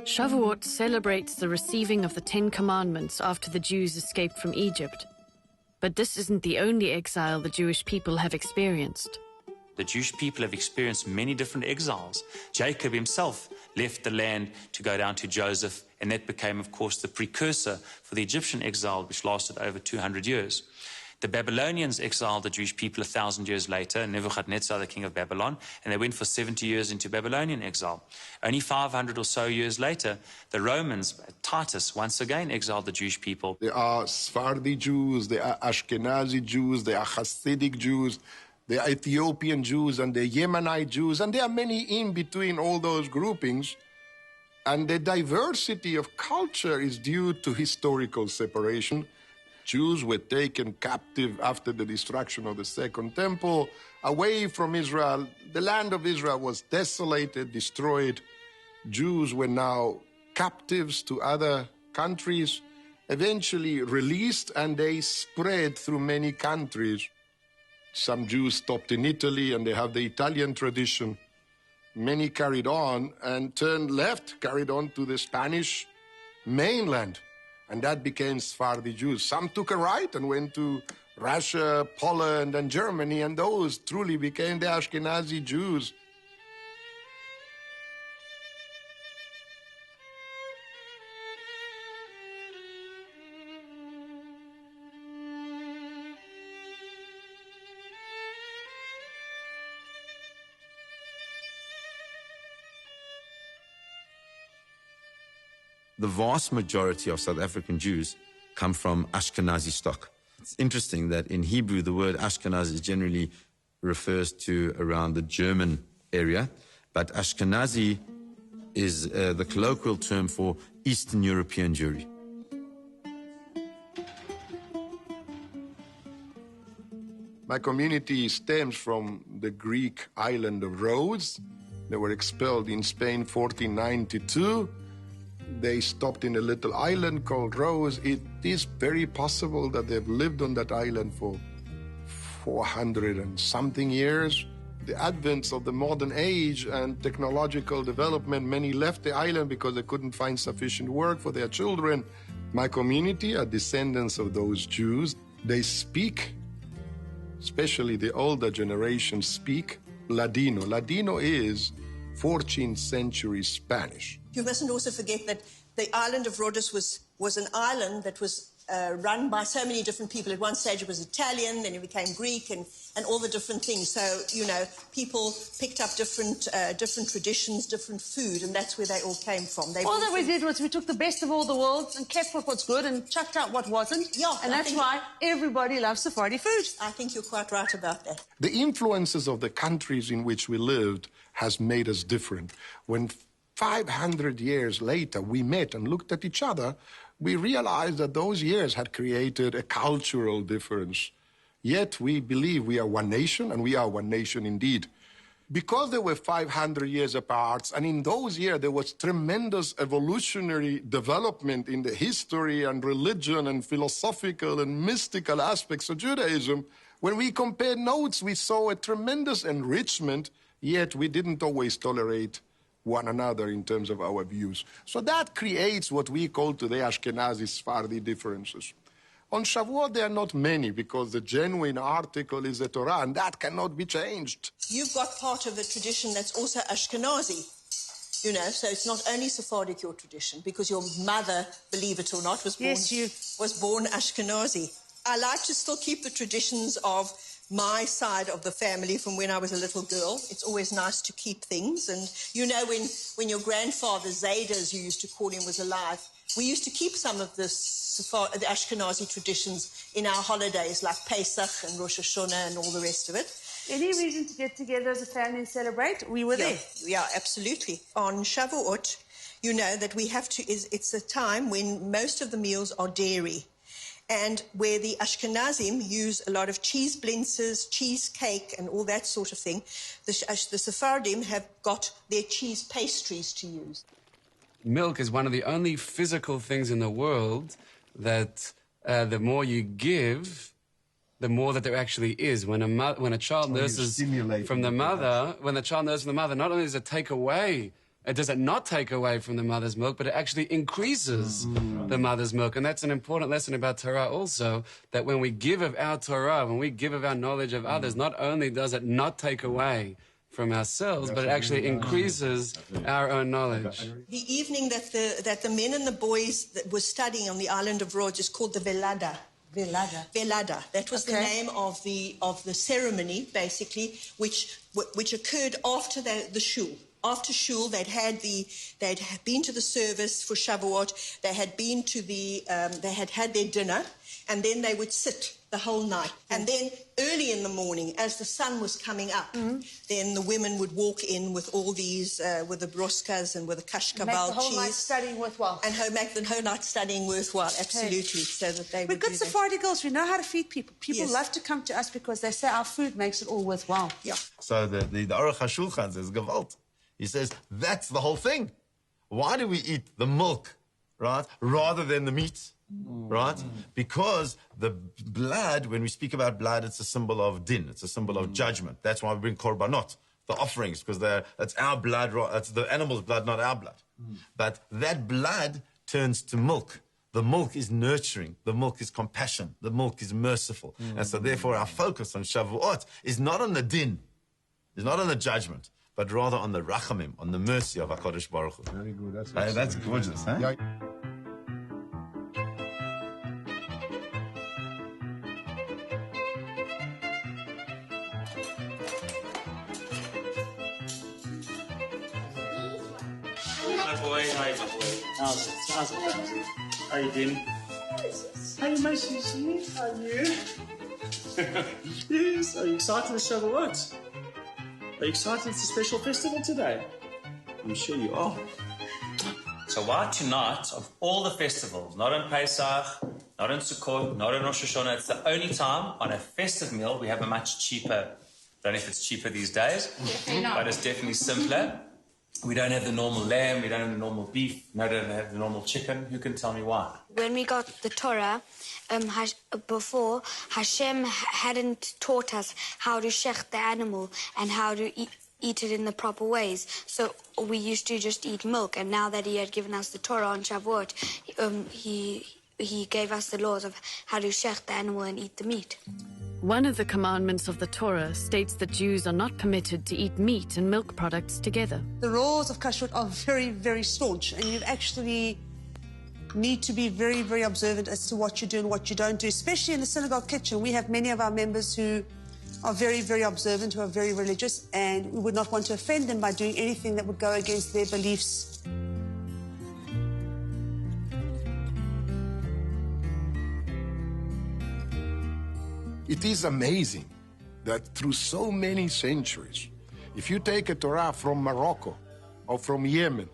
Shavuot celebrates the receiving of the Ten Commandments after the Jews escaped from Egypt. But this isn't the only exile the Jewish people have experienced. The Jewish people have experienced many different exiles. Jacob himself left the land to go down to Joseph, and that became, of course, the precursor for the Egyptian exile, which lasted over 200 years. The Babylonians exiled the Jewish people 1,000 years later, Nebuchadnezzar, the king of Babylon, and they went for 70 years into Babylonian exile. Only 500 or so years later, the Romans, Titus, once again exiled the Jewish people. There are Sephardi Jews, there are Ashkenazi Jews, there are Hasidic Jews, there are Ethiopian Jews, and there are Yemenite Jews, and there are many in between all those groupings. And the diversity of culture is due to historical separation. Jews were taken captive after the destruction of the Second Temple, away from Israel. The land of Israel was desolated, destroyed. Jews were now captives to other countries, eventually released, and they spread through many countries. Some Jews stopped in Italy, and they have the Italian tradition. Many carried on and turned left, carried on to the Spanish mainland. And that became Sephardi Jews. Some took a right and went to Russia, Poland, and Germany, and those truly became the Ashkenazi Jews. The vast majority of South African Jews come from Ashkenazi stock. It's interesting that in Hebrew, the word Ashkenaz generally refers to around the German area, but Ashkenazi is the colloquial term for Eastern European Jewry. My community stems from the Greek island of Rhodes. They were expelled in Spain 1492. They stopped in a little island called Rhodes. It is very possible that they've lived on that island for 400 and something years. The advent of the modern age and technological development, many left the island because they couldn't find sufficient work for their children. My community are descendants of those Jews. They speak, especially the older generation, speak Ladino. Ladino is 14th century Spanish. You mustn't also forget that the island of Rhodes was an island that was run by so many different people. At one stage it was Italian, then it became Greek, and all the different things. So, you know, people picked up different traditions, different food, and that's where they all came from. All that we did was we took the best of all the worlds and kept what's good and chucked out what wasn't. Yeah, and that's why everybody loves Sephardi food. I think you're quite right about that. The influences of the countries in which we lived has made us different. When 500 years later we met and looked at each other, we realized that those years had created a cultural difference. Yet we believe we are one nation, and we are one nation indeed. Because they were 500 years apart, and in those years there was tremendous evolutionary development in the history and religion and philosophical and mystical aspects of Judaism, when we compared notes, we saw a tremendous enrichment, yet we didn't always tolerate one another in terms of our views. So that creates what we call today Ashkenazi Sephardi differences. On Shavuot, there are not many, because the genuine article is the Torah, and that cannot be changed. You've got part of the tradition that's also Ashkenazi, you know, so it's not only Sephardic, your tradition, because your mother, believe it or not, was born Ashkenazi. I like to still keep the traditions of my side of the family from when I was a little girl. It's always nice to keep things. And, you know, when your grandfather, Zayd, as you used to call him, was alive, we used to keep some of the Ashkenazi traditions in our holidays, like Pesach and Rosh Hashanah and all the rest of it. Any reason to get together as a family and celebrate? We were there. Yeah, absolutely. On Shavuot, you know that we have to, it's a time when most of the meals are dairy. And where the Ashkenazim use a lot of cheese blintzes, cheesecake, and all that sort of thing, the Sephardim have got their cheese pastries to use. Milk is one of the only physical things in the world that the more you give, the more that there actually is. When a child nurses from the mother, when the child nurses from the mother, not only does it take away does it not take away from the mother's milk, but it actually increases the mother's milk. And that's an important lesson about Torah also, that when we give of our Torah, when we give of our knowledge of others, not only does it not take away from ourselves, but it actually increases our own knowledge. The evening that the men and the boys that were studying on the island of Rhodes is called the Velada. Velada. That was the name of the ceremony, basically, which occurred after the shul. After shul, they'd been to the service for Shavuot. They had been to they had had their dinner, and then they would sit the whole night. And then early in the morning, as the sun was coming up, then the women would walk in with all these, with the broskas and with the kashkaval cheese. Make the whole night studying worthwhile. And make the whole night studying worthwhile, absolutely. So that they would We're good Sephardi girls. We know how to feed people. People love to come to us because they say our food makes it all worthwhile. Yeah. So the Aruch HaShulchan says, Gewalt. He says, that's the whole thing. Why do we eat the milk, right, rather than the meat, right? Because the blood, when we speak about blood, it's a symbol of din. It's a symbol of judgment. That's why we bring korbanot, the offerings, because it's our blood, it's the animal's blood, not our blood. But that blood turns to milk. The milk is nurturing. The milk is compassion. The milk is merciful. And so therefore our focus on Shavuot is not on the din. It's not on the judgment, but rather on the rachamim, on the mercy of HaKadosh Baruch Hu. Very good. That's gorgeous, huh? Yeah. Hi, boy. Hi, boy. How's it, Ramsey? How you doing? Hey, my Susie. How are you? Yes. Are you excited for Shavuot? Are you excited? It's a special festival today. I'm sure you are. So why tonight, of all the festivals, not on Pesach, not on Sukkot, not on Rosh Hashanah, it's the only time on a festive meal we have a much cheaper, I don't know if it's cheaper these days, but it's definitely simpler. We don't have the normal lamb, we don't have the normal beef, we don't have the normal chicken. Who can tell me why? When we got the Torah, before, Hashem hadn't taught us how to shech the animal and how to eat it in the proper ways. So we used to just eat milk, and now that he had given us the Torah on Shavuot, he gave us the laws of how to shech the animal and eat the meat. One of the commandments of the Torah states that Jews are not permitted to eat meat and milk products together. The rules of kashrut are very, very staunch, and you actually need to be very, very observant as to what you do and what you don't do, especially in the synagogue kitchen. We have many of our members who are very, very observant, who are very religious, and we would not want to offend them by doing anything that would go against their beliefs. It is amazing that through so many centuries, if you take a Torah from Morocco, or from Yemen,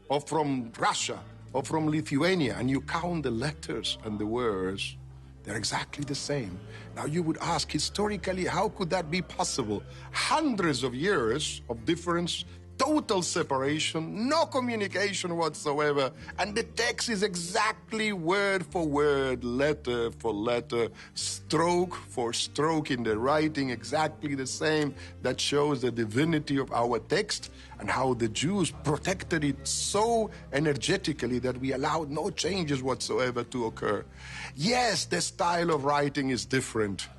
or from Russia, or from Lithuania, and you count the letters and the words, they're exactly the same. Now you would ask, historically, how could that be possible? Hundreds of years of difference, total separation, no communication whatsoever, and the text is exactly word for word, letter for letter, stroke for stroke in the writing, exactly the same. That shows the divinity of our text and how the Jews protected it so energetically that we allowed no changes whatsoever to occur. Yes, the style of writing is different.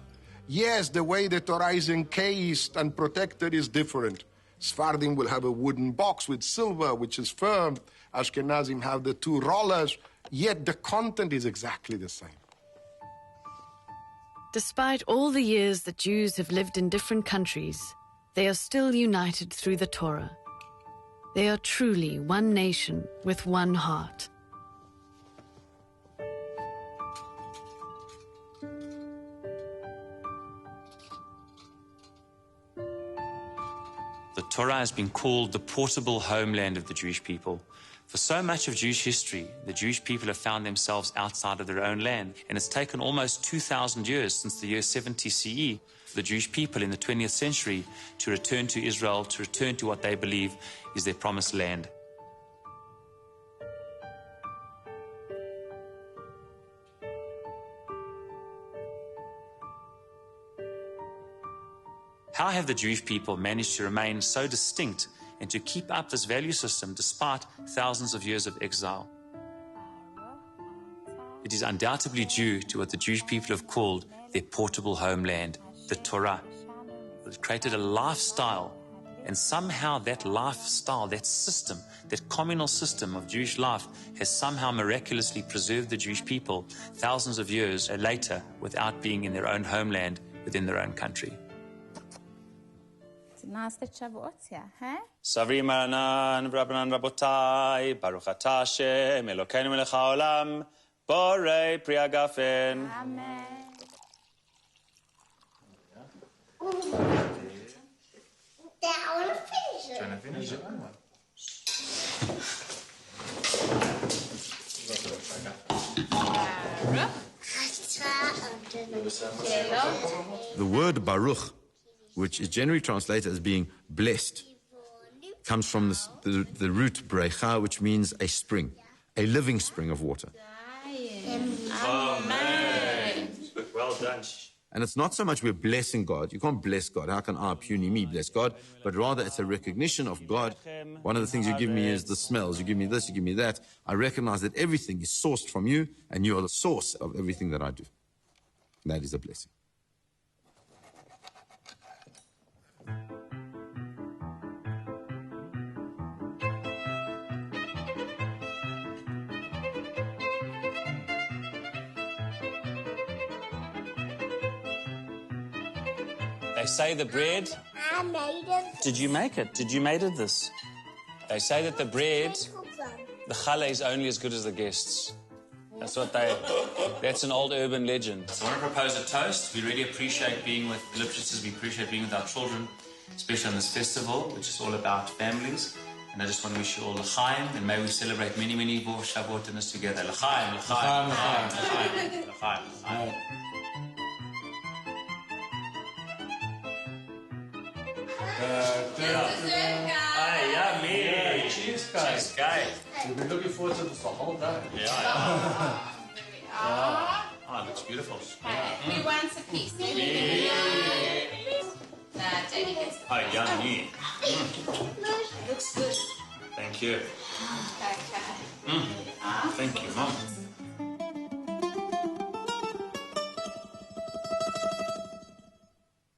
Yes, the way the Torah is encased and protected is different. Sephardim will have a wooden box with silver, which is firm. Ashkenazim have the two rollers, yet the content is exactly the same. Despite all the years that Jews have lived in different countries, they are still united through the Torah. They are truly one nation with one heart. The Torah has been called the portable homeland of the Jewish people. For so much of Jewish history, the Jewish people have found themselves outside of their own land, and it's taken almost 2,000 years since the year 70 CE for the Jewish people in the 20th century to return to Israel, to return to what they believe is their promised land. How have the Jewish people managed to remain so distinct and to keep up this value system despite thousands of years of exile. It is undoubtedly due to what the Jewish people have called their portable homeland, the Torah. It created a lifestyle, and somehow that lifestyle, that system, that communal system of Jewish life has somehow miraculously preserved the Jewish people thousands of years later without being in their own homeland, within their own country. It's a nice Shavuot, yeah, huh? Savri Maranan, Rabbanan Rabotai, Baruch Ata Hashem, Elokeinu melech haolam, Borei Pri Hagafen. Amen. I want to finish it. Trying to finish it? The word Baruch, which is generally translated as being blessed, comes from the root brecha, which means a spring, a living spring of water. Amen. Well done. And it's not so much we're blessing God. You can't bless God. How can I, puny me, bless God? But rather it's a recognition of God. One of the things you give me is the smells. You give me this, you give me that. I recognize that everything is sourced from you, and you are the source of everything that I do. And that is a blessing. They say the bread... I made it. Did you make it? Did you made it this? They say that the bread, the challah, is only as good as the guests. That's what that's an old urban legend. So I want to propose a toast. We really appreciate being with the Lipshitzes. We appreciate being with our children, especially on this festival, which is all about families. And I just want to wish you all l'chaim, and may we celebrate many, many more Shavuot dinners together. L'chaim, l'chaim, l'chaim, l'chaim, l'chaim, l'chaim. Yummy! Cheese cake. We've been looking forward to this the whole day. Yeah. Oh, it looks beautiful. Who wants a piece? Daddy gets the Oh, yummy. Looks good. Thank you. Okay. Thank you, Mom.